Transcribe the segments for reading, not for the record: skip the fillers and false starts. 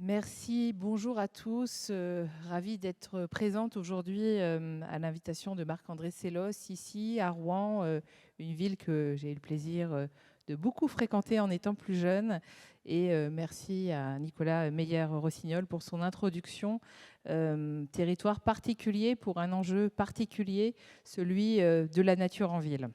Merci, bonjour à tous. Ravie d'être présente aujourd'hui à l'invitation de Marc-André Sellos ici à Rouen, une ville que j'ai eu le plaisir de beaucoup fréquenter en étant plus jeune. Et merci à Nicolas Meyer-Rossignol pour son introduction. Territoire particulier pour un enjeu particulier, celui de la nature en ville.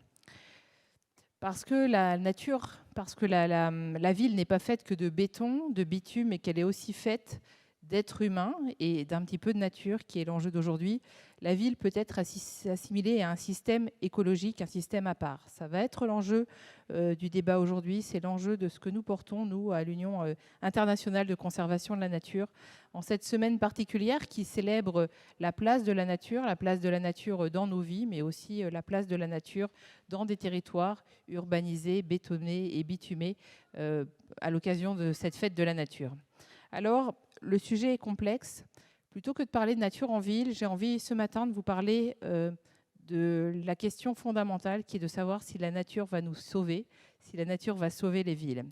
Parce que la nature, parce que la ville n'est pas faite que de béton, de bitume, mais qu'elle est aussi faite d'êtres humains et d'un petit peu de nature, qui est l'enjeu d'aujourd'hui. La ville peut être assimilée à un système écologique, un système à part. Ça va être l'enjeu du débat aujourd'hui, c'est l'enjeu de ce que nous portons, nous, à l'Union internationale de conservation de la nature, en cette semaine particulière qui célèbre la place de la nature dans nos vies, mais aussi la place de la nature dans des territoires urbanisés, bétonnés et bitumés à l'occasion de cette fête de la nature. Alors, le sujet est complexe. Plutôt que de parler de nature en ville, j'ai envie ce matin de vous parler de la question fondamentale qui est de savoir si la nature va nous sauver, si la nature va sauver les villes.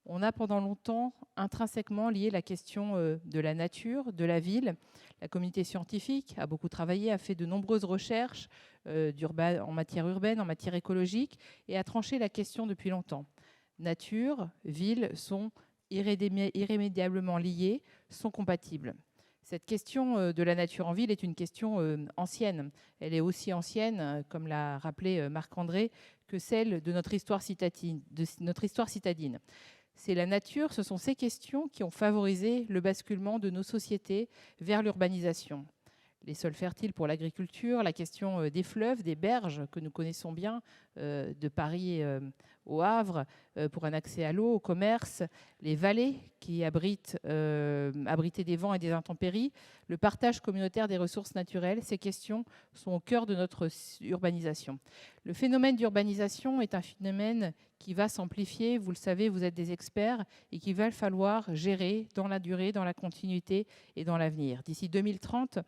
On a pendant longtemps intrinsèquement lié la question de la nature, de la ville. La communauté scientifique a beaucoup travaillé, a fait de nombreuses recherches en matière urbaine, en matière écologique, et a tranché la question depuis longtemps. Nature, ville sont irrémédiablement liées, sont compatibles. Cette question de la nature en ville est une question ancienne. Elle est aussi ancienne, comme l'a rappelé Marc-André, que celle de notre histoire citadine. C'est la nature, ce sont ces questions qui ont favorisé le basculement de nos sociétés vers l'urbanisation. Les sols fertiles pour l'agriculture, la question des fleuves, des berges que nous connaissons bien, de Paris au Havre, pour un accès à l'eau, au commerce, les vallées qui abritaient des vents et des intempéries, le partage communautaire des ressources naturelles, ces questions sont au cœur de notre urbanisation. Le phénomène d'urbanisation est un phénomène qui va s'amplifier, vous le savez, vous êtes des experts, et qu'il va falloir gérer dans la durée, dans la continuité et dans l'avenir. D'ici 2030,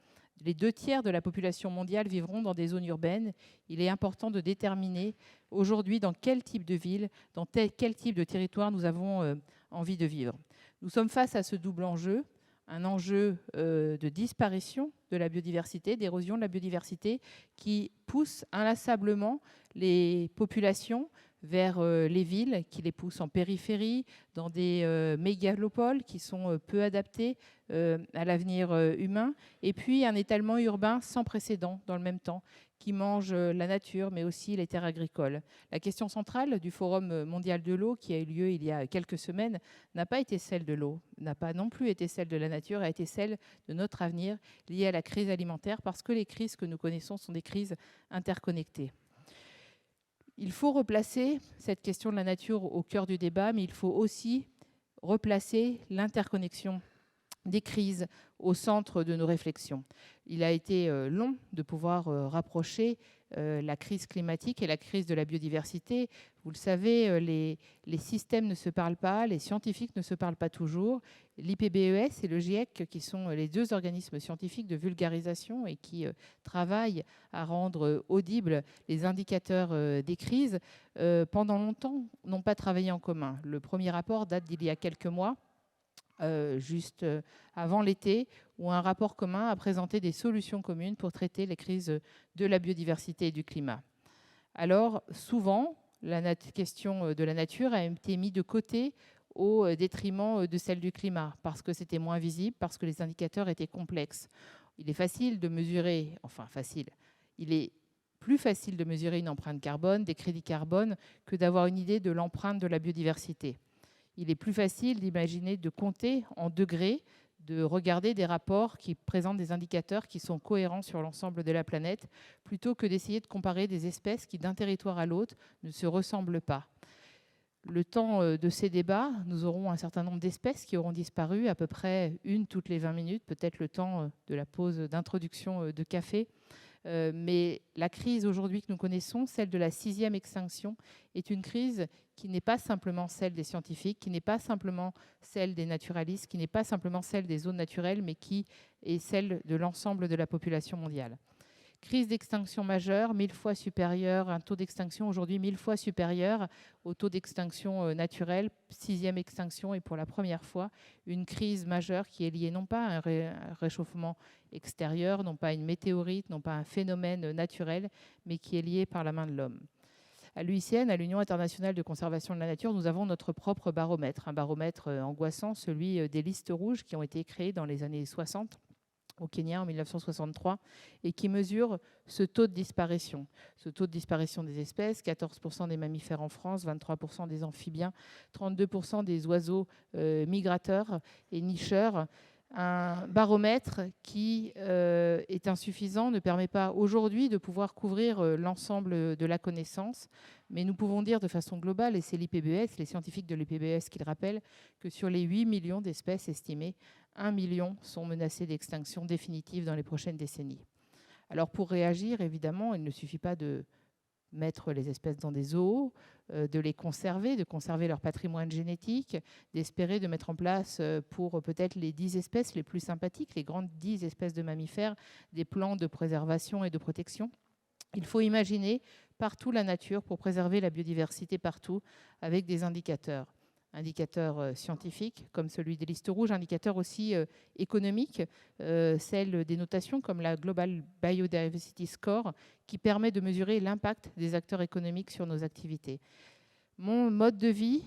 les 2 tiers de la population mondiale vivront dans des zones urbaines. Il est important de déterminer aujourd'hui dans quel type de ville, dans quel type de territoire nous avons envie de vivre. Nous sommes face à ce double enjeu, un enjeu de disparition de la biodiversité, d'érosion de la biodiversité, qui pousse inlassablement les populations vers les villes, qui les poussent en périphérie, dans des mégalopoles qui sont peu adaptées à l'avenir humain, et puis un étalement urbain sans précédent dans le même temps, qui mange la nature, mais aussi les terres agricoles. La question centrale du Forum mondial de l'eau, qui a eu lieu il y a quelques semaines, n'a pas été celle de l'eau, n'a pas non plus été celle de la nature, a été celle de notre avenir lié à la crise alimentaire, parce que les crises que nous connaissons sont des crises interconnectées. Il faut replacer cette question de la nature au cœur du débat, mais il faut aussi replacer l'interconnexion des crises au centre de nos réflexions. Il a été long de pouvoir rapprocher la crise climatique et la crise de la biodiversité. Vous le savez, les systèmes ne se parlent pas, les scientifiques ne se parlent pas toujours. L'IPBES et le GIEC, qui sont les 2 organismes scientifiques de vulgarisation et qui travaillent à rendre audibles les indicateurs des crises, pendant longtemps n'ont pas travaillé en commun. Le premier rapport date d'il y a quelques mois, juste avant l'été, où un rapport commun a présenté des solutions communes pour traiter les crises de la biodiversité et du climat. Alors, souvent, la question de la nature a été mise de côté au détriment de celle du climat, parce que c'était moins visible, parce que les indicateurs étaient complexes. Il est facile de mesurer, enfin facile, il est plus facile de mesurer une empreinte carbone, des crédits carbone, que d'avoir une idée de l'empreinte de la biodiversité. Il est plus facile d'imaginer de compter en degrés, de regarder des rapports qui présentent des indicateurs qui sont cohérents sur l'ensemble de la planète, plutôt que d'essayer de comparer des espèces qui, d'un territoire à l'autre, ne se ressemblent pas. Le temps de ces débats, nous aurons un certain nombre d'espèces qui auront disparu, à peu près une toutes les 20 minutes, peut-être le temps de la pause d'introduction de café. Mais la crise aujourd'hui que nous connaissons, celle de la 6e extinction, est une crise qui n'est pas simplement celle des scientifiques, qui n'est pas simplement celle des naturalistes, qui n'est pas simplement celle des zones naturelles, mais qui est celle de l'ensemble de la population mondiale. Crise d'extinction majeure, 1000 fois supérieur, un taux d'extinction aujourd'hui 1000 fois supérieur au taux d'extinction naturelle, 6e extinction, et pour la première fois, une crise majeure qui est liée non pas à un réchauffement extérieur, non pas à une météorite, non pas à un phénomène naturel, mais qui est liée par la main de l'homme. À l'UICN, à l'Union internationale de conservation de la nature, nous avons notre propre baromètre, un baromètre angoissant, celui des listes rouges qui ont été créées dans les années 60 au Kenya en 1963 et qui mesure ce taux de disparition. Ce taux de disparition des espèces, 14% des mammifères en France, 23% des amphibiens, 32% des oiseaux migrateurs et nicheurs. Un baromètre qui est insuffisant, ne permet pas aujourd'hui de pouvoir couvrir l'ensemble de la connaissance, mais nous pouvons dire de façon globale, et c'est l'IPBES, les scientifiques de l'IPBES qui le rappellent, que sur les 8 millions d'espèces estimées, 1 million sont menacées d'extinction définitive dans les prochaines décennies. Alors pour réagir, évidemment, il ne suffit pas de mettre les espèces dans des zoos, de les conserver, de conserver leur patrimoine génétique, d'espérer de mettre en place pour peut-être les 10 espèces les plus sympathiques, les grandes 10 espèces de mammifères, des plans de préservation et de protection. Il faut imaginer partout la nature pour préserver la biodiversité partout avec des indicateurs. Indicateurs scientifiques comme celui des listes rouges, indicateurs aussi économiques, celles des notations comme la Global Biodiversity Score qui permet de mesurer l'impact des acteurs économiques sur nos activités. Mon mode de vie,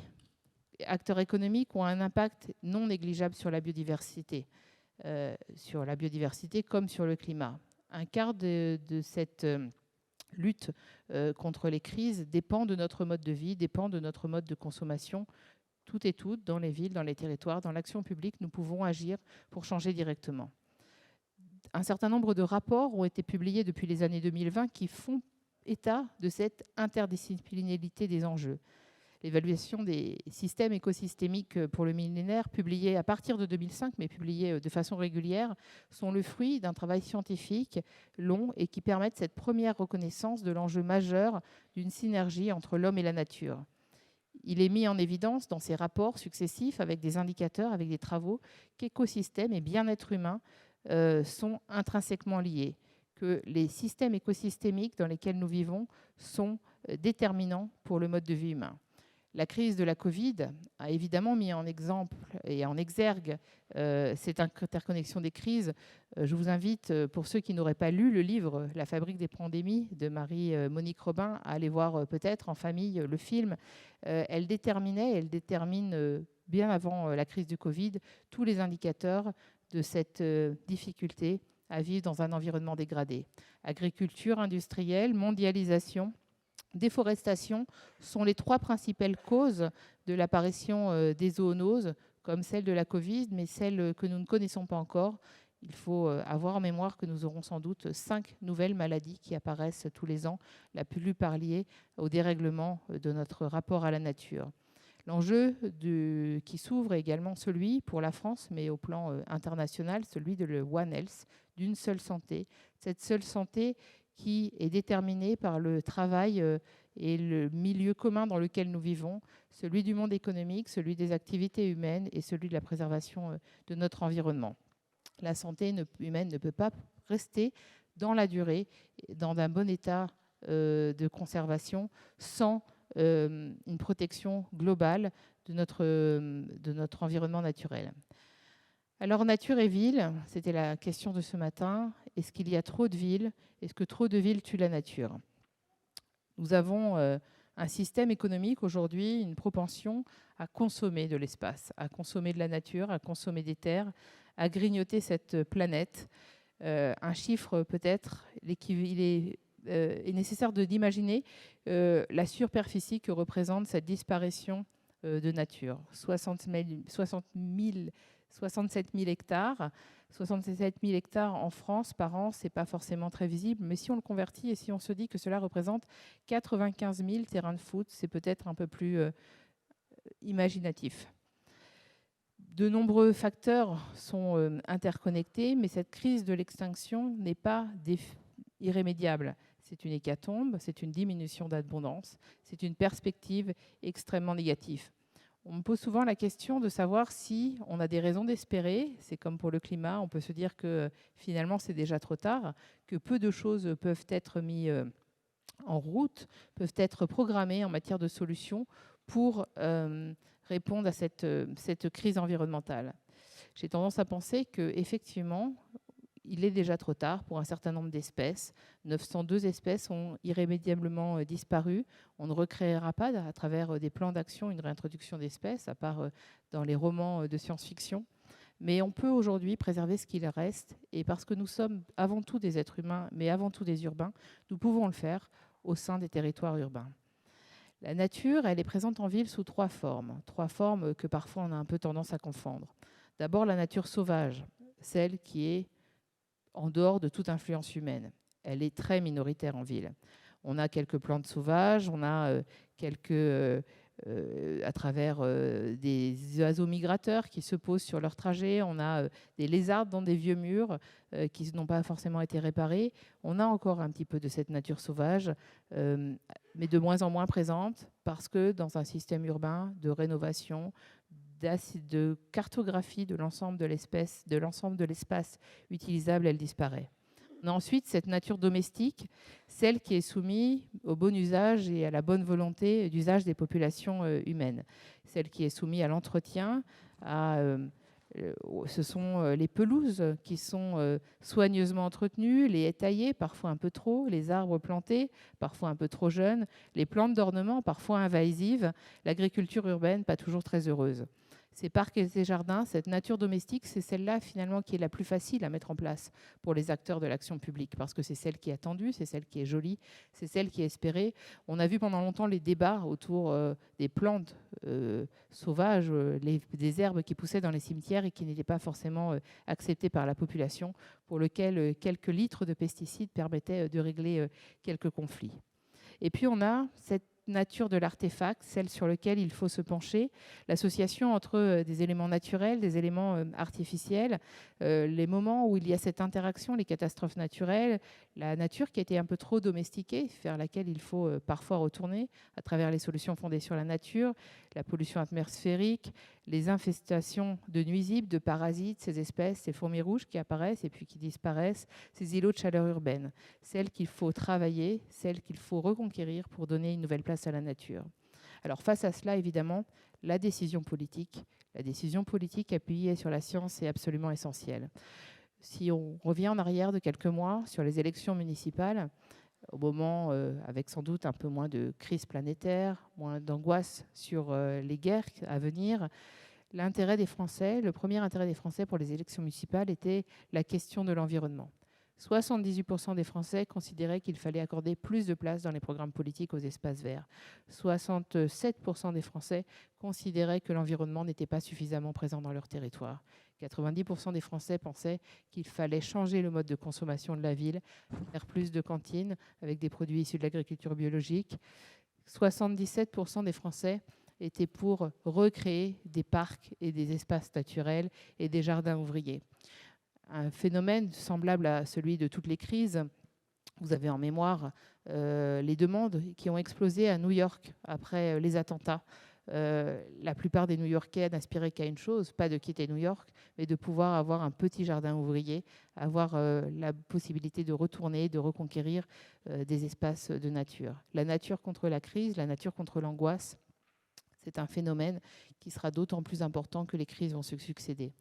acteurs économiques ont un impact non négligeable sur la biodiversité comme sur le climat. Un quart de cette lutte contre les crises dépend de notre mode de vie, dépend de notre mode de consommation. Toutes et toutes, dans les villes, dans les territoires, dans l'action publique, nous pouvons agir pour changer directement. Un certain nombre de rapports ont été publiés depuis les années 2020 qui font état de cette interdisciplinarité des enjeux. L'évaluation des systèmes écosystémiques pour le millénaire, publiée à partir de 2005, mais publiée de façon régulière, sont le fruit d'un travail scientifique long et qui permettent cette première reconnaissance de l'enjeu majeur d'une synergie entre l'homme et la nature. Il est mis en évidence dans ces rapports successifs avec des indicateurs, avec des travaux, qu'écosystèmes et bien-être humain sont intrinsèquement liés, que les systèmes écosystémiques dans lesquels nous vivons sont déterminants pour le mode de vie humain. La crise de la Covid a évidemment mis en exemple et en exergue cette interconnexion des crises. Je vous invite, pour ceux qui n'auraient pas lu le livre « La fabrique des pandémies » de Marie-Monique Robin, à aller voir peut-être en famille le film. Elle détermine bien avant la crise du Covid tous les indicateurs de cette difficulté à vivre dans un environnement dégradé. Agriculture industrielle, mondialisation, déforestation sont les 3 principales causes de l'apparition des zoonoses, comme celle de la Covid, mais celle que nous ne connaissons pas encore. Il faut avoir en mémoire que nous aurons sans doute 5 nouvelles maladies qui apparaissent tous les ans, la plupart liées au dérèglement de notre rapport à la nature. L'enjeu qui s'ouvre est également celui, pour la France, mais au plan international, celui de le One Health, d'une seule santé. Cette seule santé qui est déterminé par le travail et le milieu commun dans lequel nous vivons, celui du monde économique, celui des activités humaines et celui de la préservation de notre environnement. La santé humaine ne peut pas rester dans la durée, dans un bon état de conservation, sans une protection globale de notre environnement naturel. Alors, nature et ville, c'était la question de ce matin. Est-ce qu'il y a trop de villes? Est-ce que trop de villes tuent la nature? Nous avons un système économique aujourd'hui, une propension à consommer de l'espace, à consommer de la nature, à consommer des terres, à grignoter cette planète. Un chiffre peut-être, il est nécessaire d'imaginer la superficie que représente cette disparition de nature. 67 000 hectares. 67 000 hectares en France par an, ce n'est pas forcément très visible, mais si on le convertit et si on se dit que cela représente 95 000 terrains de foot, c'est peut-être un peu plus imaginatif. De nombreux facteurs sont interconnectés, mais cette crise de l'extinction n'est pas irrémédiable. C'est une hécatombe, c'est une diminution d'abondance, c'est une perspective extrêmement négative. On me pose souvent la question de savoir si on a des raisons d'espérer. C'est comme pour le climat, on peut se dire que finalement c'est déjà trop tard, que peu de choses peuvent être mises en route, peuvent être programmées en matière de solutions pour répondre à cette crise environnementale. J'ai tendance à penser qu'effectivement, il est déjà trop tard pour un certain nombre d'espèces. 902 espèces ont irrémédiablement disparu. On ne recréera pas à travers des plans d'action une réintroduction d'espèces, à part dans les romans de science-fiction. Mais on peut aujourd'hui préserver ce qu'il reste. Et parce que nous sommes avant tout des êtres humains, mais avant tout des urbains, nous pouvons le faire au sein des territoires urbains. La nature, elle est présente en ville sous trois formes que parfois on a un peu tendance à confondre. D'abord, la nature sauvage, celle qui est en dehors de toute influence humaine. Elle est très minoritaire en ville. On a quelques plantes sauvages, on a à travers des oiseaux migrateurs qui se posent sur leur trajet, on a des lézards dans des vieux murs qui n'ont pas forcément été réparés. On a encore un petit peu de cette nature sauvage, mais de moins en moins présente parce que dans un système urbain de rénovation, de cartographie de l'ensemble de l'espace utilisable, elle disparaît. On a ensuite cette nature domestique, celle qui est soumise au bon usage et à la bonne volonté d'usage des populations humaines, celle qui est soumise à l'entretien, ce sont les pelouses qui sont soigneusement entretenues, les haies taillées, parfois un peu trop, les arbres plantés, parfois un peu trop jeunes, les plantes d'ornement, parfois invasives, l'agriculture urbaine, pas toujours très heureuse. Ces parcs et ces jardins, cette nature domestique, c'est celle-là finalement qui est la plus facile à mettre en place pour les acteurs de l'action publique, parce que c'est celle qui est attendue, c'est celle qui est jolie, c'est celle qui est espérée. On a vu pendant longtemps les débats autour des plantes sauvages, des herbes qui poussaient dans les cimetières et qui n'étaient pas forcément acceptées par la population, pour lequel quelques litres de pesticides permettaient de régler quelques conflits. Et puis on a cette nature de l'artefact, celle sur laquelle il faut se pencher, l'association entre des éléments naturels, des éléments artificiels, les moments où il y a cette interaction, les catastrophes naturelles, la nature qui a été un peu trop domestiquée, vers laquelle il faut parfois retourner à travers les solutions fondées sur la nature, la pollution atmosphérique, les infestations de nuisibles, de parasites, ces espèces, ces fourmis rouges qui apparaissent et puis qui disparaissent, ces îlots de chaleur urbaine, celles qu'il faut travailler, celles qu'il faut reconquérir pour donner une nouvelle place à la nature. Alors face à cela, évidemment, la décision politique appuyée sur la science est absolument essentielle. Si on revient en arrière de quelques mois sur les élections municipales, au moment avec sans doute un peu moins de crise planétaire, moins d'angoisse sur les guerres à venir, l'intérêt des Français, le premier intérêt des Français pour les élections municipales était la question de l'environnement. 78% des Français considéraient qu'il fallait accorder plus de place dans les programmes politiques aux espaces verts. 67% des Français considéraient que l'environnement n'était pas suffisamment présent dans leur territoire. 90% des Français pensaient qu'il fallait changer le mode de consommation de la ville, faire plus de cantines avec des produits issus de l'agriculture biologique. 77% des Français étaient pour recréer des parcs et des espaces naturels et des jardins ouvriers. Un phénomène semblable à celui de toutes les crises. Vous avez en mémoire les demandes qui ont explosé à New York après les attentats. La plupart des New-Yorkais n'aspiraient qu'à une chose, pas de quitter New York, mais de pouvoir avoir un petit jardin ouvrier, avoir la possibilité de retourner, de reconquérir des espaces de nature. La nature contre la crise, la nature contre l'angoisse, c'est un phénomène qui sera d'autant plus important que les crises vont se succéder.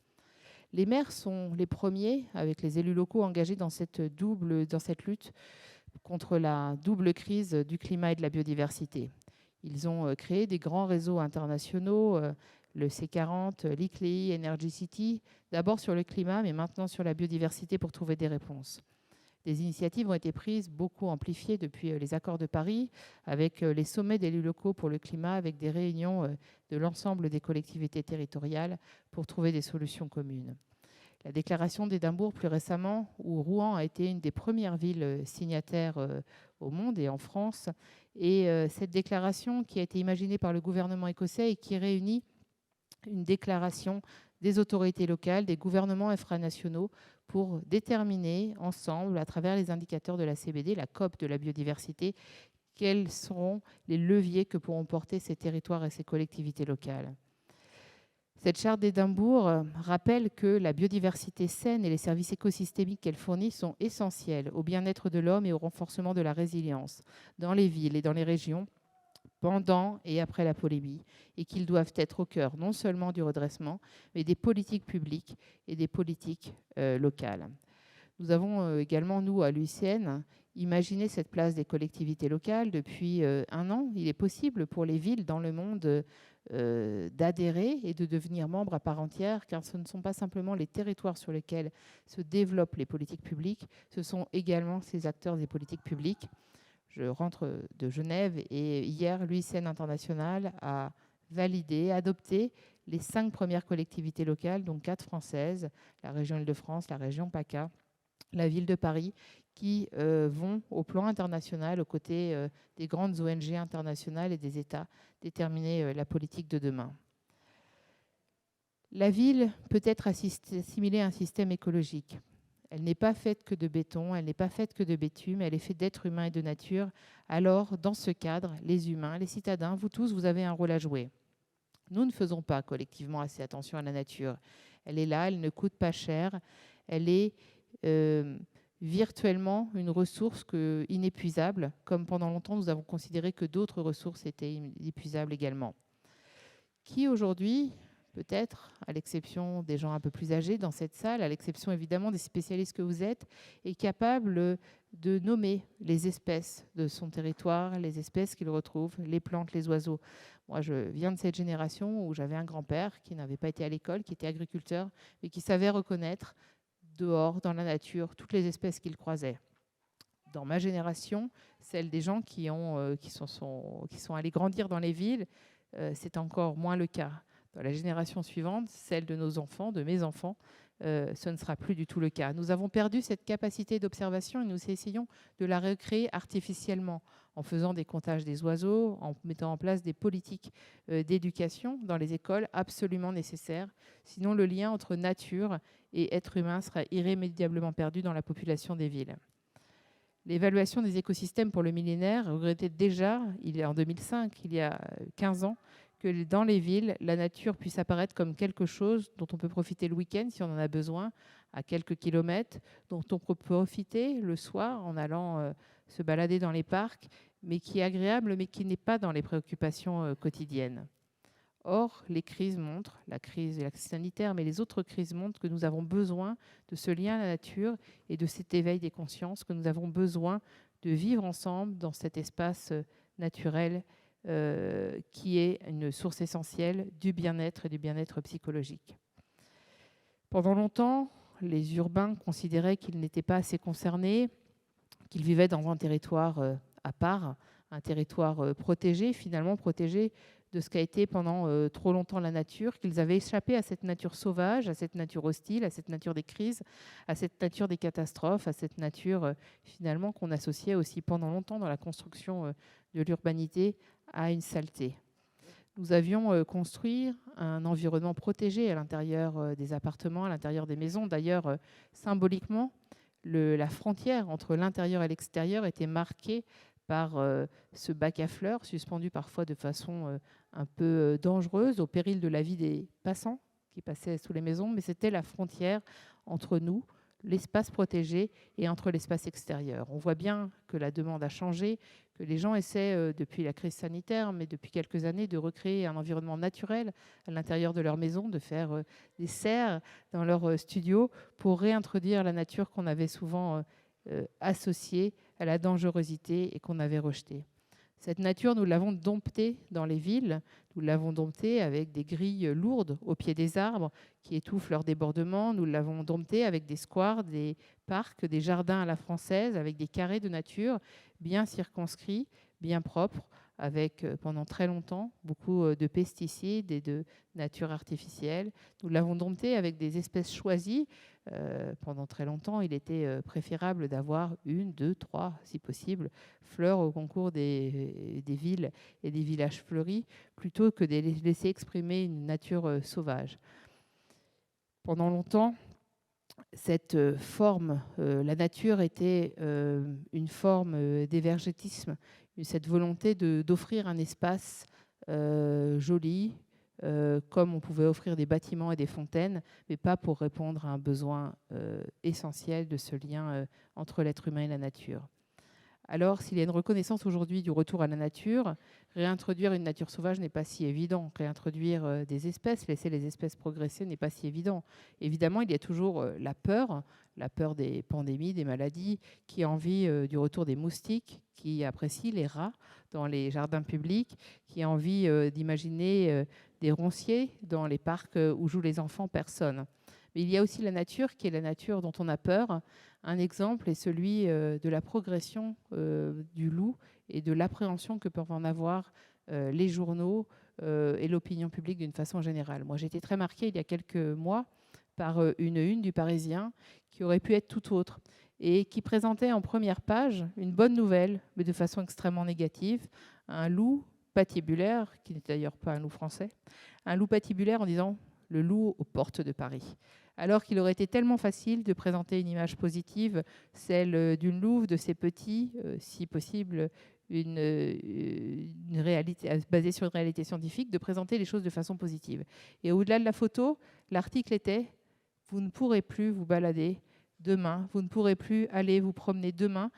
Les maires sont les premiers, avec les élus locaux, engagés dans cette lutte contre la double crise du climat et de la biodiversité. Ils ont créé des grands réseaux internationaux, le C40, l'ICLEI, Energy City, d'abord sur le climat, mais maintenant sur la biodiversité pour trouver des réponses. Des initiatives ont été prises, beaucoup amplifiées depuis les accords de Paris, avec les sommets d'élus locaux pour le climat, avec des réunions de l'ensemble des collectivités territoriales pour trouver des solutions communes. La déclaration d'Édimbourg plus récemment, où Rouen a été une des premières villes signataires au monde et en France, et cette déclaration qui a été imaginée par le gouvernement écossais et qui réunit une déclaration des autorités locales, des gouvernements infranationaux pour déterminer ensemble, à travers les indicateurs de la CBD, la COP de la biodiversité, quels seront les leviers que pourront porter ces territoires et ces collectivités locales. Cette charte d'Édimbourg rappelle que la biodiversité saine et les services écosystémiques qu'elle fournit sont essentiels au bien-être de l'homme et au renforcement de la résilience dans les villes et dans les régions pendant et après la pandémie, et qu'ils doivent être au cœur non seulement du redressement, mais des politiques publiques et des politiques locales. Nous avons également, nous, à l'UICN, imaginé cette place des collectivités locales depuis un an. Il est possible pour les villes dans le monde d'adhérer et de devenir membres à part entière, car ce ne sont pas simplement les territoires sur lesquels se développent les politiques publiques, ce sont également ces acteurs des politiques publiques. Je rentre de Genève et hier, l'UICN International a validé, adopté les 5 premières collectivités locales, donc 4 françaises, la région Île-de-France, la région PACA, la ville de Paris, qui vont au plan international, aux côtés des grandes ONG internationales et des États, déterminer la politique de demain. La ville peut être assimilée à un système écologique. Elle n'est pas faite que de béton, elle n'est pas faite que de bitume, elle est faite d'êtres humains et de nature. Alors, dans ce cadre, les humains, les citadins, vous tous, vous avez un rôle à jouer. Nous ne faisons pas collectivement assez attention à la nature. Elle est là, elle ne coûte pas cher, elle est virtuellement une ressource inépuisable, comme pendant longtemps nous avons considéré que d'autres ressources étaient inépuisables également. Qui aujourd'hui, peut-être, à l'exception des gens un peu plus âgés dans cette salle, à l'exception évidemment des spécialistes que vous êtes, est capable de nommer les espèces de son territoire, les espèces qu'il retrouve, les plantes, les oiseaux. Moi, je viens de cette génération où j'avais un grand-père qui n'avait pas été à l'école, qui était agriculteur, mais qui savait reconnaître dehors, dans la nature, toutes les espèces qu'il croisait. Dans ma génération, celle des gens qui sont allés grandir dans les villes, c'est encore moins le cas. Dans la génération suivante, celle de nos enfants, de mes enfants, ce ne sera plus du tout le cas. Nous avons perdu cette capacité d'observation et nous essayons de la recréer artificiellement en faisant des comptages des oiseaux, en mettant en place des politiques d'éducation dans les écoles absolument nécessaires. Sinon, le lien entre nature et être humain sera irrémédiablement perdu dans la population des villes. L'évaluation des écosystèmes pour le millénaire regrettait déjà, en 2005, il y a 15 ans, que dans les villes, la nature puisse apparaître comme quelque chose dont on peut profiter le week-end si on en a besoin, à quelques kilomètres, dont on peut profiter le soir en allant se balader dans les parcs, mais qui est agréable, mais qui n'est pas dans les préoccupations quotidiennes. Or, les crises montrent, la crise sanitaire, mais les autres crises montrent que nous avons besoin de ce lien à la nature et de cet éveil des consciences, que nous avons besoin de vivre ensemble dans cet espace naturel qui est une source essentielle du bien-être et du bien-être psychologique. Pendant longtemps, les urbains considéraient qu'ils n'étaient pas assez concernés, qu'ils vivaient dans un territoire à part, un territoire protégé, finalement protégé de ce qu'a été pendant trop longtemps la nature, qu'ils avaient échappé à cette nature sauvage, à cette nature hostile, à cette nature des crises, à cette nature des catastrophes, à cette nature finalement qu'on associait aussi pendant longtemps dans la construction de l'urbanité à une saleté. Nous avions construit un environnement protégé à l'intérieur des appartements, à l'intérieur des maisons. D'ailleurs, symboliquement, la frontière entre l'intérieur et l'extérieur était marquée par ce bac à fleurs, suspendu parfois de façon un peu dangereuse, au péril de la vie des passants qui passaient sous les maisons, mais c'était la frontière entre nous, l'espace protégé, et entre l'espace extérieur. On voit bien que la demande a changé, que les gens essaient, depuis la crise sanitaire, mais depuis quelques années, de recréer un environnement naturel à l'intérieur de leur maison, de faire des serres dans leur studio pour réintroduire la nature qu'on avait souvent associée à la dangerosité et qu'on avait rejetée. Cette nature, nous l'avons domptée dans les villes, nous l'avons domptée avec des grilles lourdes au pied des arbres qui étouffent leurs débordements, nous l'avons domptée avec des squares, des parcs, des jardins à la française, avec des carrés de nature bien circonscrits, bien propres, avec pendant très longtemps beaucoup de pesticides et de nature artificielle. Nous l'avons domptée avec des espèces choisies. Pendant très longtemps, il était préférable d'avoir 1, 2, 3, si possible, fleurs au concours des villes et des villages fleuris, plutôt que de les laisser exprimer une nature sauvage. Pendant longtemps, cette forme, la nature était une forme d'évergétisme, cette volonté d'offrir un espace joli, comme on pouvait offrir des bâtiments et des fontaines, mais pas pour répondre à un besoin essentiel de ce lien entre l'être humain et la nature. Alors, s'il y a une reconnaissance aujourd'hui du retour à la nature, réintroduire une nature sauvage n'est pas si évident. Réintroduire des espèces, laisser les espèces progresser n'est pas si évident. Évidemment, il y a toujours la peur des pandémies, des maladies, qui a envie du retour des moustiques, qui apprécie les rats dans les jardins publics, qui a envie d'imaginer des ronciers dans les parcs où jouent les enfants, personne. Mais il y a aussi la nature, qui est la nature dont on a peur. Un exemple est celui de la progression du loup et de l'appréhension que peuvent en avoir les journaux et l'opinion publique d'une façon générale. Moi, j'ai été très marquée il y a quelques mois par une du Parisien qui aurait pu être tout autre et qui présentait en première page une bonne nouvelle, mais de façon extrêmement négative, un loup patibulaire, qui n'est d'ailleurs pas un loup français, un loup patibulaire en disant « le loup aux portes de Paris ». Alors qu'il aurait été tellement facile de présenter une image positive, celle d'une louve, de ses petits, si possible une réalité basée sur une réalité scientifique, de présenter les choses de façon positive. Et au-delà de la photo, l'article était « Vous ne pourrez plus vous balader demain, vous ne pourrez plus aller vous promener demain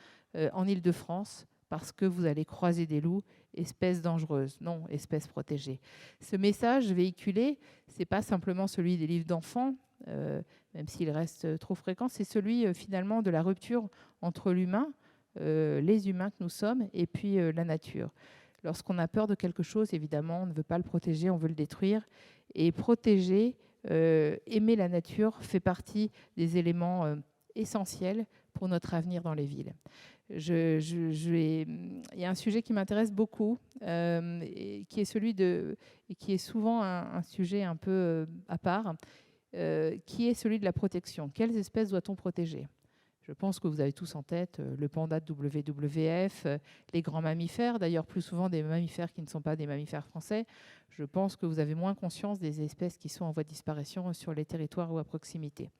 en Île-de-France parce que vous allez croiser des loups, espèces dangereuses, non, espèces protégées ». Ce message véhiculé, ce n'est pas simplement celui des livres d'enfants, même s'il reste trop fréquent, c'est celui finalement de la rupture entre l'humain, les humains que nous sommes, et puis la nature. Lorsqu'on a peur de quelque chose, évidemment, on ne veut pas le protéger, on veut le détruire. Et protéger, aimer la nature fait partie des éléments essentiels pour notre avenir dans les villes. Il y a un sujet qui m'intéresse beaucoup, qui est celui et qui est souvent un sujet un peu à part, qui est celui de la protection. Quelles espèces doit-on protéger ? Je pense que vous avez tous en tête le panda de WWF, les grands mammifères, d'ailleurs plus souvent des mammifères qui ne sont pas des mammifères français. Je pense que vous avez moins conscience des espèces qui sont en voie de disparition sur les territoires ou à proximité.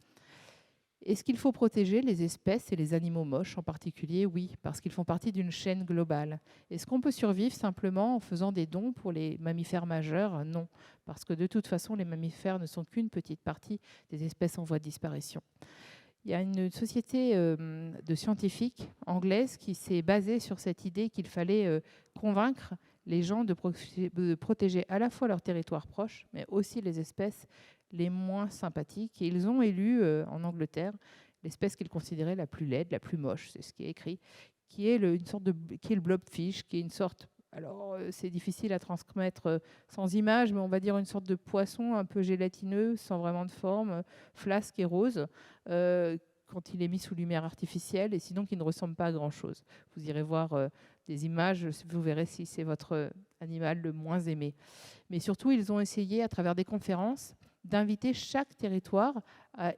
Est-ce qu'il faut protéger les espèces et les animaux moches en particulier ? Oui, parce qu'ils font partie d'une chaîne globale. Est-ce qu'on peut survivre simplement en faisant des dons pour les mammifères majeurs ? Non, parce que de toute façon, les mammifères ne sont qu'une petite partie des espèces en voie de disparition. Il y a une société de scientifiques anglaises qui s'est basée sur cette idée qu'il fallait convaincre les gens de protéger à la fois leur territoire proche, mais aussi les espèces les moins sympathiques. Et ils ont élu en Angleterre l'espèce qu'ils considéraient la plus laide, la plus moche, c'est ce qui est écrit, qui est qui est le blobfish, qui est une sorte... Alors, c'est difficile à transmettre sans image, mais on va dire une sorte de poisson un peu gélatineux, sans vraiment de forme, flasque et rose, quand il est mis sous lumière artificielle, et sinon qui ne ressemble pas à grand-chose. Vous irez voir des images, vous verrez si c'est votre animal le moins aimé. Mais surtout, ils ont essayé, à travers des conférences, d'inviter chaque territoire à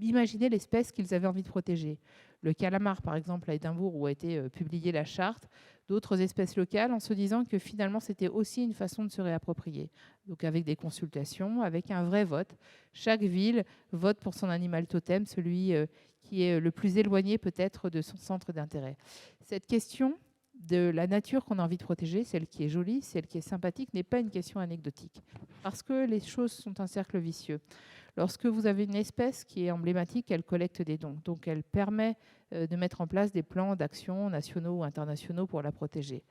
imaginer l'espèce qu'ils avaient envie de protéger. Le calamar, par exemple, à Édimbourg, où a été publiée la charte, d'autres espèces locales, en se disant que finalement, c'était aussi une façon de se réapproprier. Donc avec des consultations, avec un vrai vote. Chaque ville vote pour son animal totem, celui qui est le plus éloigné peut-être de son centre d'intérêt. Cette question de la nature qu'on a envie de protéger, celle qui est jolie, celle qui est sympathique, n'est pas une question anecdotique. Parce que les choses sont un cercle vicieux. Lorsque vous avez une espèce qui est emblématique, elle collecte des dons. Donc elle permet de mettre en place des plans d'action nationaux ou internationaux pour la protéger.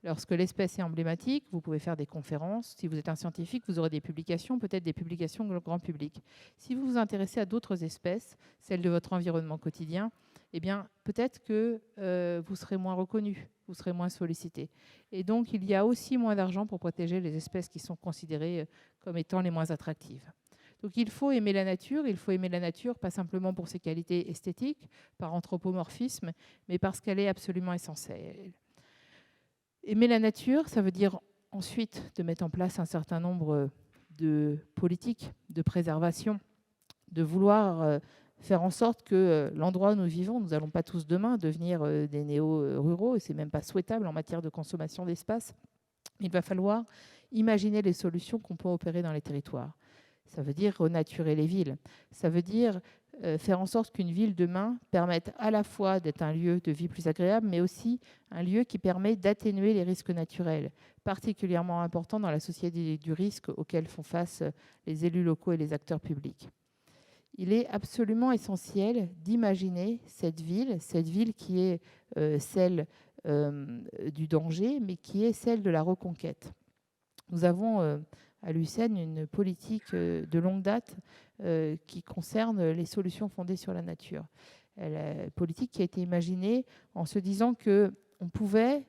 Lorsque l'espèce est emblématique, vous pouvez faire des conférences. Si vous êtes un scientifique, vous aurez des publications, peut-être des publications grand public. Si vous vous intéressez à d'autres espèces, celles de votre environnement quotidien, eh bien, peut-être que vous serez moins reconnu, vous serez moins sollicité. Et donc, il y a aussi moins d'argent pour protéger les espèces qui sont considérées comme étant les moins attractives. Donc, il faut aimer la nature, pas simplement pour ses qualités esthétiques, par anthropomorphisme, mais parce qu'elle est absolument essentielle. Aimer la nature, ça veut dire ensuite de mettre en place un certain nombre de politiques de préservation, de vouloir faire en sorte que l'endroit où nous vivons, nous n'allons pas tous demain devenir des néo-ruraux, et ce n'est même pas souhaitable en matière de consommation d'espace. Il va falloir imaginer les solutions qu'on peut opérer dans les territoires. Ça veut dire renaturer les villes. Ça veut dire faire en sorte qu'une ville demain permette à la fois d'être un lieu de vie plus agréable, mais aussi un lieu qui permet d'atténuer les risques naturels, particulièrement importants dans la société du risque auquel font face les élus locaux et les acteurs publics. Il est absolument essentiel d'imaginer cette ville qui est celle du danger, mais qui est celle de la reconquête. Nous avons à l'UCN une politique de longue date qui concerne les solutions fondées sur la nature. Une politique qui a été imaginée en se disant qu'on pouvait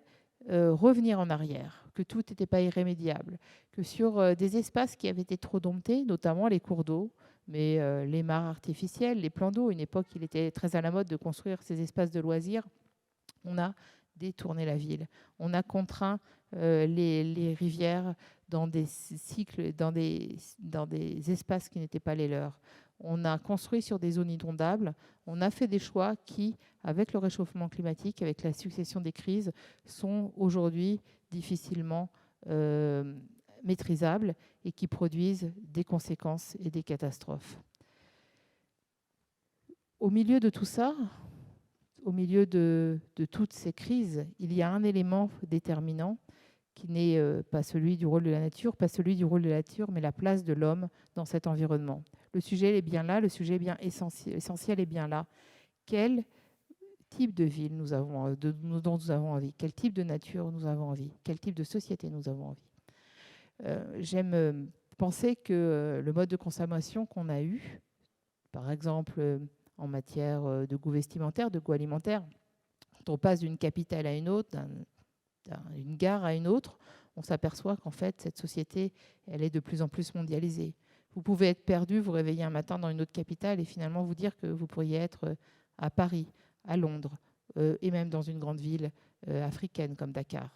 revenir en arrière, que tout n'était pas irrémédiable, que sur des espaces qui avaient été trop domptés, notamment les cours d'eau, mais les mares artificielles, les plans d'eau, une époque il était très à la mode de construire ces espaces de loisirs, on a détourné la ville. On a contraint les rivières dans des cycles, dans des espaces qui n'étaient pas les leurs. On a construit sur des zones inondables. On a fait des choix qui, avec le réchauffement climatique, avec la succession des crises, sont aujourd'hui difficilement maîtrisables et qui produisent des conséquences et des catastrophes. Au milieu de tout ça, au milieu de toutes ces crises, il y a un élément déterminant qui n'est pas celui du rôle de la nature, mais la place de l'homme dans cet environnement. Le sujet est bien là, le sujet est bien essentiel est bien là. Quel type de ville dont nous avons envie? Quel type de nature nous avons envie? Quel type de société nous avons envie? J'aime penser que le mode de consommation qu'on a eu, par exemple en matière de goût vestimentaire, de goût alimentaire, quand on passe d'une capitale à une autre, d'une gare à une autre, on s'aperçoit qu'en fait, cette société, elle est de plus en plus mondialisée. Vous pouvez être perdu, vous réveiller un matin dans une autre capitale et finalement vous dire que vous pourriez être à Paris, à Londres et même dans une grande ville africaine comme Dakar.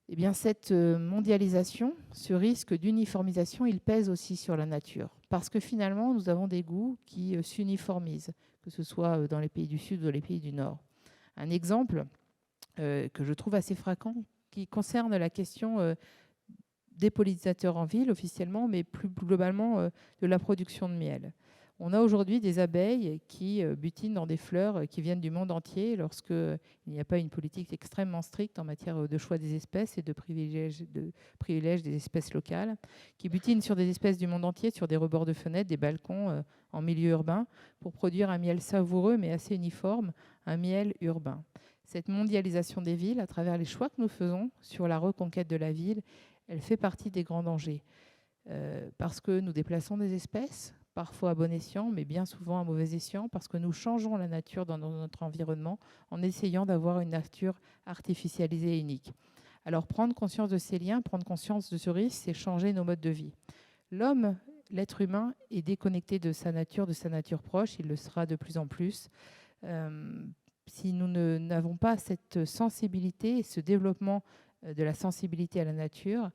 Eh bien, cette mondialisation, ce risque d'uniformisation, il pèse aussi sur la nature. Parce que finalement, nous avons des goûts qui s'uniformisent, que ce soit dans les pays du Sud ou dans les pays du Nord. Un exemple que je trouve assez frappant, qui concerne la question des pollinisateurs en ville officiellement, mais plus globalement de la production de miel. On a aujourd'hui des abeilles qui butinent dans des fleurs qui viennent du monde entier lorsqu'il n'y a pas une politique extrêmement stricte en matière de choix des espèces et de privilège des espèces locales, qui butinent sur des espèces du monde entier, sur des rebords de fenêtres, des balcons en milieu urbain, pour produire un miel savoureux mais assez uniforme, un miel urbain. Cette mondialisation des villes, à travers les choix que nous faisons sur la reconquête de la ville, elle fait partie des grands dangers. Parce que nous déplaçons des espèces, parfois à bon escient, mais bien souvent à mauvais escient, parce que nous changeons la nature dans notre environnement en essayant d'avoir une nature artificialisée et unique. Alors prendre conscience de ces liens, prendre conscience de ce risque, c'est changer nos modes de vie. L'homme, l'être humain, est déconnecté de sa nature proche, il le sera de plus en plus. Si nous n'avons pas cette sensibilité, ce développement de la sensibilité à la nature,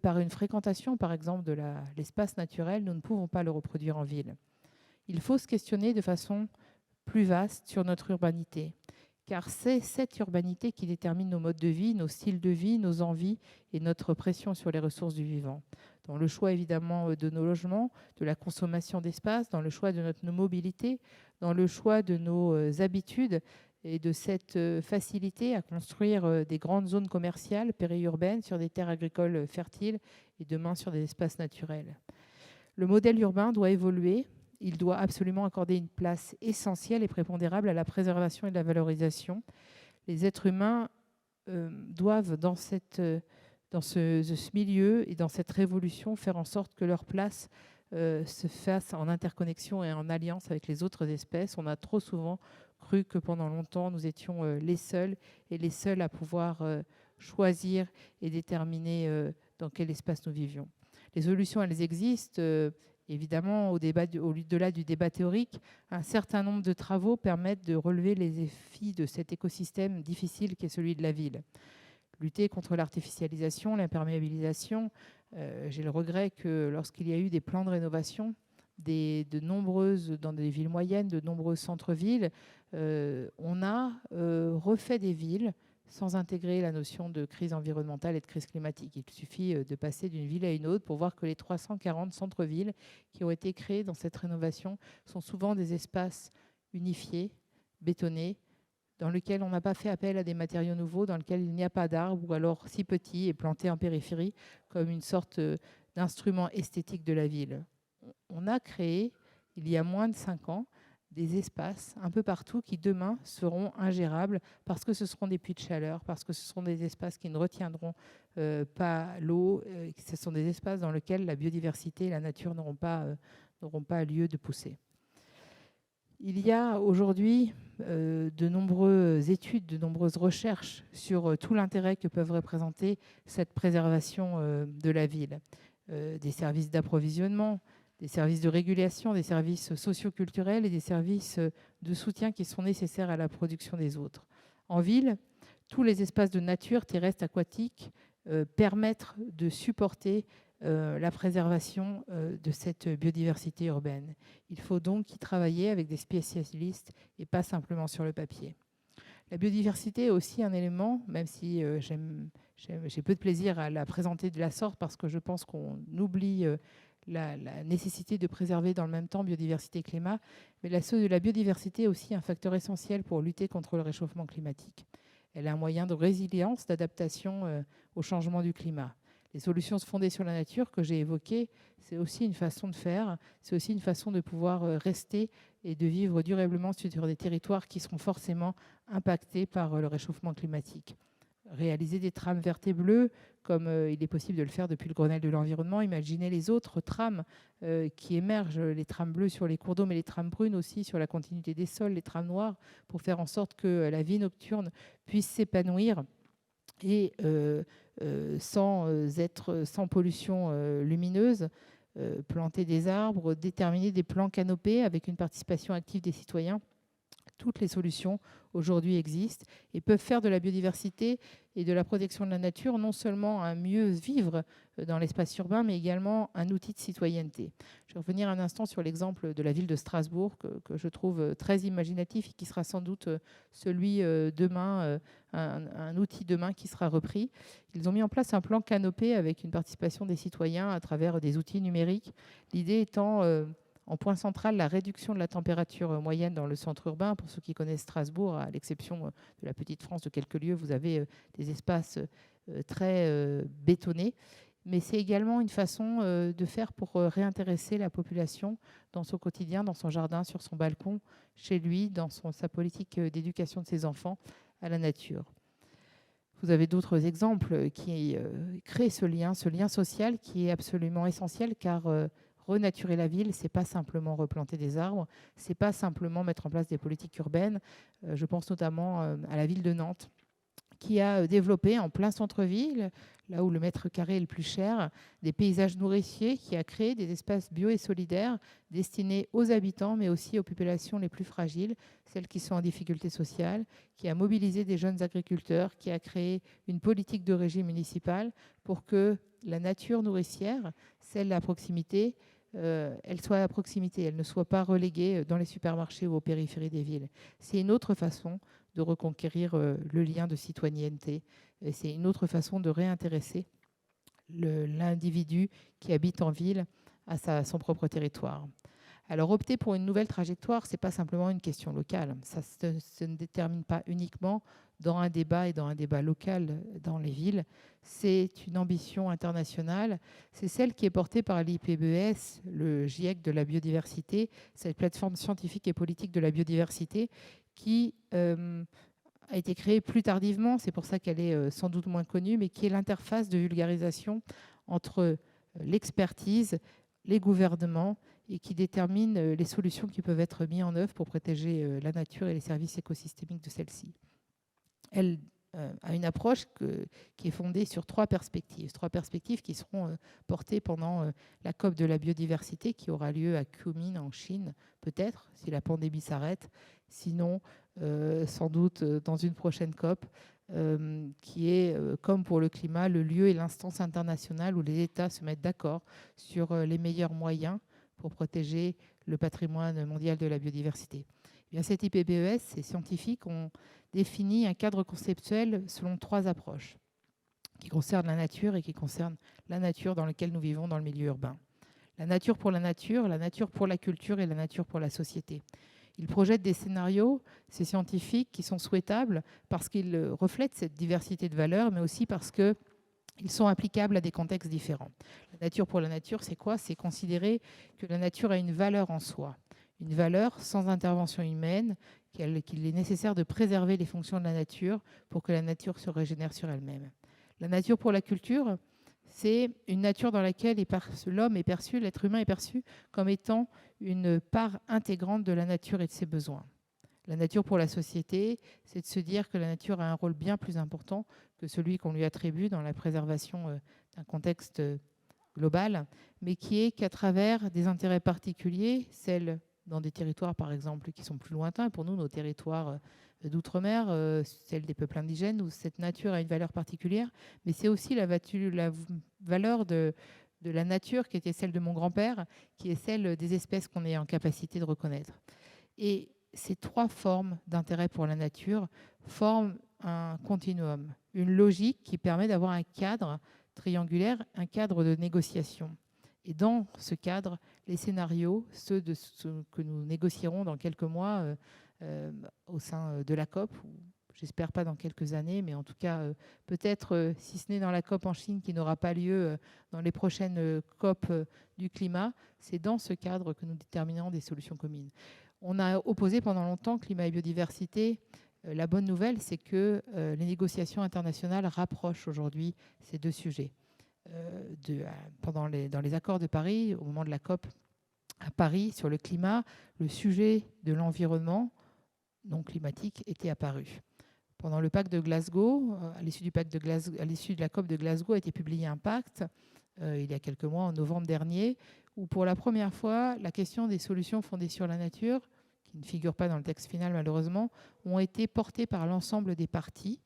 par une fréquentation, par exemple, de l'espace naturel, nous ne pouvons pas le reproduire en ville. Il faut se questionner de façon plus vaste sur notre urbanité, car c'est cette urbanité qui détermine nos modes de vie, nos styles de vie, nos envies et notre pression sur les ressources du vivant. Dans le choix, évidemment, de nos logements, de la consommation d'espace, dans le choix de notre mobilité, dans le choix de nos habitudes, et de cette facilité à construire des grandes zones commerciales périurbaines sur des terres agricoles fertiles et demain sur des espaces naturels. Le modèle urbain doit évoluer. Il doit absolument accorder une place essentielle et prépondérable à la préservation et à la valorisation. Les êtres humains doivent, dans ce milieu et dans cette révolution, faire en sorte que leur place se fasse en interconnexion et en alliance avec les autres espèces. On a trop souvent cru que pendant longtemps, nous étions les seuls à pouvoir choisir et déterminer dans quel espace nous vivions. Les solutions, elles existent. Évidemment, au-delà du débat théorique, un certain nombre de travaux permettent de relever les défis de cet écosystème difficile qui est celui de la ville. Lutter contre l'artificialisation, l'imperméabilisation. J'ai le regret que lorsqu'il y a eu des plans de rénovation, dans des villes moyennes, de nombreux centres-villes, on a refait des villes sans intégrer la notion de crise environnementale et de crise climatique. Il suffit de passer d'une ville à une autre pour voir que les 340 centres-villes qui ont été créés dans cette rénovation sont souvent des espaces unifiés, bétonnés, dans lesquels on n'a pas fait appel à des matériaux nouveaux, dans lesquels il n'y a pas d'arbres, ou alors si petits et plantés en périphérie, comme une sorte d'instrument esthétique de la ville. On a créé, il y a moins de 5 ans, des espaces un peu partout qui demain seront ingérables parce que ce seront des puits de chaleur, parce que ce seront des espaces qui ne retiendront pas l'eau. Ce sont des espaces dans lesquels la biodiversité et la nature n'auront pas lieu de pousser. Il y a aujourd'hui de nombreuses études, de nombreuses recherches sur tout l'intérêt que peuvent représenter cette préservation de la ville. Des services d'approvisionnement, des services de régulation, des services socioculturels et des services de soutien qui sont nécessaires à la production des autres. En ville, tous les espaces de nature, terrestres, aquatiques, permettent de supporter la préservation de cette biodiversité urbaine. Il faut donc y travailler avec des spécialistes et pas simplement sur le papier. La biodiversité est aussi un élément, même si j'ai peu de plaisir à la présenter de la sorte parce que je pense qu'on oublie la nécessité de préserver dans le même temps biodiversité et climat, mais la biodiversité est aussi un facteur essentiel pour lutter contre le réchauffement climatique. Elle est un moyen de résilience, d'adaptation au changement du climat. Les solutions fondées sur la nature que j'ai évoquées, c'est aussi une façon de faire, c'est aussi une façon de pouvoir rester et de vivre durablement sur des territoires qui seront forcément impactés par le réchauffement climatique. Réaliser des trames vertes et bleues, comme il est possible de le faire depuis le Grenelle de l'environnement. Imaginez les autres trames qui émergent, les trames bleues sur les cours d'eau, mais les trames brunes aussi sur la continuité des sols, les trames noires, pour faire en sorte que la vie nocturne puisse s'épanouir et sans pollution lumineuse, planter des arbres, déterminer des plans canopés avec une participation active des citoyens. Toutes les solutions aujourd'hui existent et peuvent faire de la biodiversité et de la protection de la nature non seulement un mieux vivre dans l'espace urbain, mais également un outil de citoyenneté. Je vais revenir un instant sur l'exemple de la ville de Strasbourg, que je trouve très imaginatif et qui sera sans doute celui demain, un outil demain qui sera repris. Ils ont mis en place un plan canopé avec une participation des citoyens à travers des outils numériques. L'idée étant en point central la réduction de la température moyenne dans le centre urbain. Pour ceux qui connaissent Strasbourg, à l'exception de la petite France de quelques lieux, vous avez des espaces très bétonnés. Mais c'est également une façon de faire pour réintéresser la population dans son quotidien, dans son jardin, sur son balcon, chez lui, dans sa politique d'éducation de ses enfants à la nature. Vous avez d'autres exemples qui créent ce lien social qui est absolument essentiel, car renaturer la ville, ce n'est pas simplement replanter des arbres, ce n'est pas simplement mettre en place des politiques urbaines. Je pense notamment à la ville de Nantes, qui a développé en plein centre-ville, là où le mètre carré est le plus cher, des paysages nourriciers, qui a créé des espaces bio et solidaires destinés aux habitants, mais aussi aux populations les plus fragiles, celles qui sont en difficulté sociale, qui a mobilisé des jeunes agriculteurs, qui a créé une politique de régie municipale pour que la nature nourricière, celle à proximité, elle soit à proximité, elle ne soit pas reléguée dans les supermarchés ou aux périphéries des villes. C'est une autre façon de reconquérir le lien de citoyenneté. C'est une autre façon de réintéresser l'individu qui habite en ville à son propre territoire. Alors, opter pour une nouvelle trajectoire, ce n'est pas simplement une question locale. Ça se ne détermine pas uniquement dans un débat et dans un débat local dans les villes. C'est une ambition internationale. C'est celle qui est portée par l'IPBES, le GIEC de la biodiversité, cette plateforme scientifique et politique de la biodiversité qui a été créée plus tardivement. C'est pour ça qu'elle est sans doute moins connue, mais qui est l'interface de vulgarisation entre l'expertise, les gouvernements, et qui détermine les solutions qui peuvent être mises en œuvre pour protéger la nature et les services écosystémiques de celle-ci. Elle a une approche qui est fondée sur trois perspectives qui seront portées pendant la COP de la biodiversité qui aura lieu à Kunming en Chine, peut-être, si la pandémie s'arrête, sinon sans doute dans une prochaine COP, qui est, comme pour le climat, le lieu et l'instance internationale où les États se mettent d'accord sur les meilleurs moyens pour protéger le patrimoine mondial de la biodiversité. Eh bien, cet IPBES, ces scientifiques ont défini un cadre conceptuel selon 3 approches qui concernent la nature et qui concernent la nature dans laquelle nous vivons dans le milieu urbain. La nature pour la culture et la nature pour la société. Ils projettent des scénarios, ces scientifiques, qui sont souhaitables parce qu'ils reflètent cette diversité de valeurs, mais aussi parce qu'ils sont applicables à des contextes différents. La nature pour la nature, c'est quoi? C'est considérer que la nature a une valeur en soi, une valeur sans intervention humaine, qu'il est nécessaire de préserver les fonctions de la nature pour que la nature se régénère sur elle-même. La nature pour la culture, c'est une nature dans laquelle l'homme est perçu, l'être humain est perçu comme étant une part intégrante de la nature et de ses besoins. La nature pour la société, c'est de se dire que la nature a un rôle bien plus important que celui qu'on lui attribue dans la préservation d'un contexte global, mais qui est qu'à travers des intérêts particuliers, celles dans des territoires par exemple qui sont plus lointains, pour nous nos territoires d'outre-mer, celle des peuples indigènes, où cette nature a une valeur particulière, mais c'est aussi la valeur de la nature qui était celle de mon grand-père, qui est celle des espèces qu'on est en capacité de reconnaître. Et ces 3 formes d'intérêt pour la nature forment un continuum, une logique qui permet d'avoir un cadre triangulaire, un cadre de négociation. Et dans ce cadre, les scénarios, ceux que nous négocierons dans quelques mois au sein de la COP, j'espère pas dans quelques années, mais en tout cas, peut-être, si ce n'est dans la COP en Chine qui n'aura pas lieu dans les prochaines COP du climat, c'est dans ce cadre que nous déterminerons des solutions communes. On a opposé pendant longtemps climat et biodiversité. La bonne nouvelle, c'est que les négociations internationales rapprochent aujourd'hui ces 2 sujets. Dans les accords de Paris, au moment de la COP à Paris sur le climat, le sujet de l'environnement non climatique était apparu. Pendant le pacte de Glasgow, à l'issue de la COP de Glasgow, a été publié un pacte il y a quelques mois, en novembre dernier, où pour la première fois, la question des solutions fondées sur la nature, qui ne figurent pas dans le texte final malheureusement, ont été portées par l'ensemble des parties,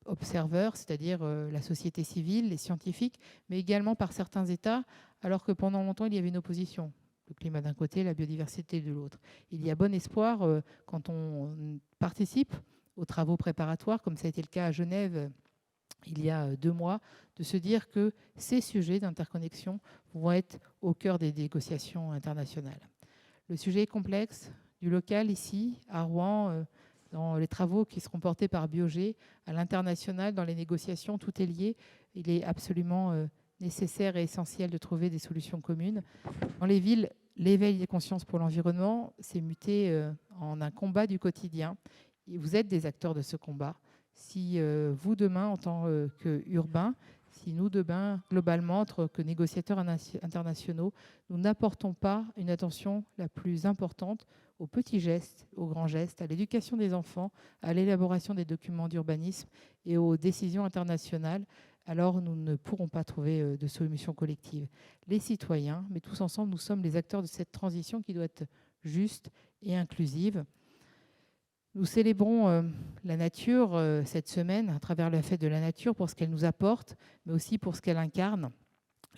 observeurs, c'est-à-dire la société civile, les scientifiques, mais également par certains États, alors que pendant longtemps, il y avait une opposition. Le climat d'un côté, la biodiversité de l'autre. Il y a bon espoir quand on participe aux travaux préparatoires, comme ça a été le cas à Genève il y a 2 mois, de se dire que ces sujets d'interconnexion vont être au cœur des négociations internationales. Le sujet est complexe, du local ici, à Rouen, dans les travaux qui seront portés par Biogé, à l'international, dans les négociations, tout est lié. Il est absolument nécessaire et essentiel de trouver des solutions communes. Dans les villes, l'éveil des consciences pour l'environnement s'est muté en un combat du quotidien. Et vous êtes des acteurs de ce combat. Si vous, demain, en tant qu'urbains, si nous, demain, globalement, en tant que négociateurs internationaux, nous n'apportons pas une attention la plus importante aux petits gestes, aux grands gestes, à l'éducation des enfants, à l'élaboration des documents d'urbanisme et aux décisions internationales, alors nous ne pourrons pas trouver de solution collective. Les citoyens, mais tous ensemble, nous sommes les acteurs de cette transition qui doit être juste et inclusive. Nous célébrons la nature cette semaine à travers la fête de la nature pour ce qu'elle nous apporte, mais aussi pour ce qu'elle incarne.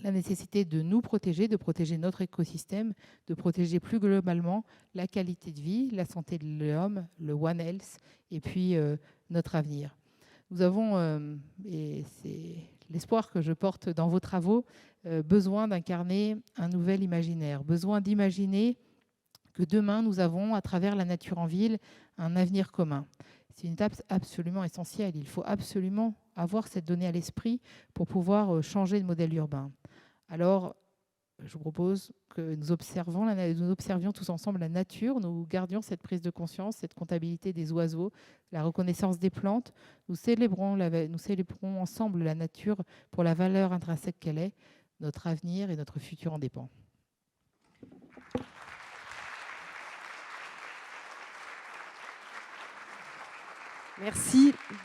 La nécessité de nous protéger, de protéger notre écosystème, de protéger plus globalement la qualité de vie, la santé de l'homme, le One Health, et puis notre avenir. Nous avons, et c'est l'espoir que je porte dans vos travaux, besoin d'incarner un nouvel imaginaire, besoin d'imaginer que demain, nous avons, à travers la nature en ville, un avenir commun. C'est une étape absolument essentielle. Il faut absolument avoir cette donnée à l'esprit pour pouvoir changer de modèle urbain. Alors, je vous propose que nous observions tous ensemble la nature, nous gardions cette prise de conscience, cette comptabilité des oiseaux, la reconnaissance des plantes. Nous célébrons ensemble la nature pour la valeur intrinsèque qu'elle est. Notre avenir et notre futur en dépend. Merci.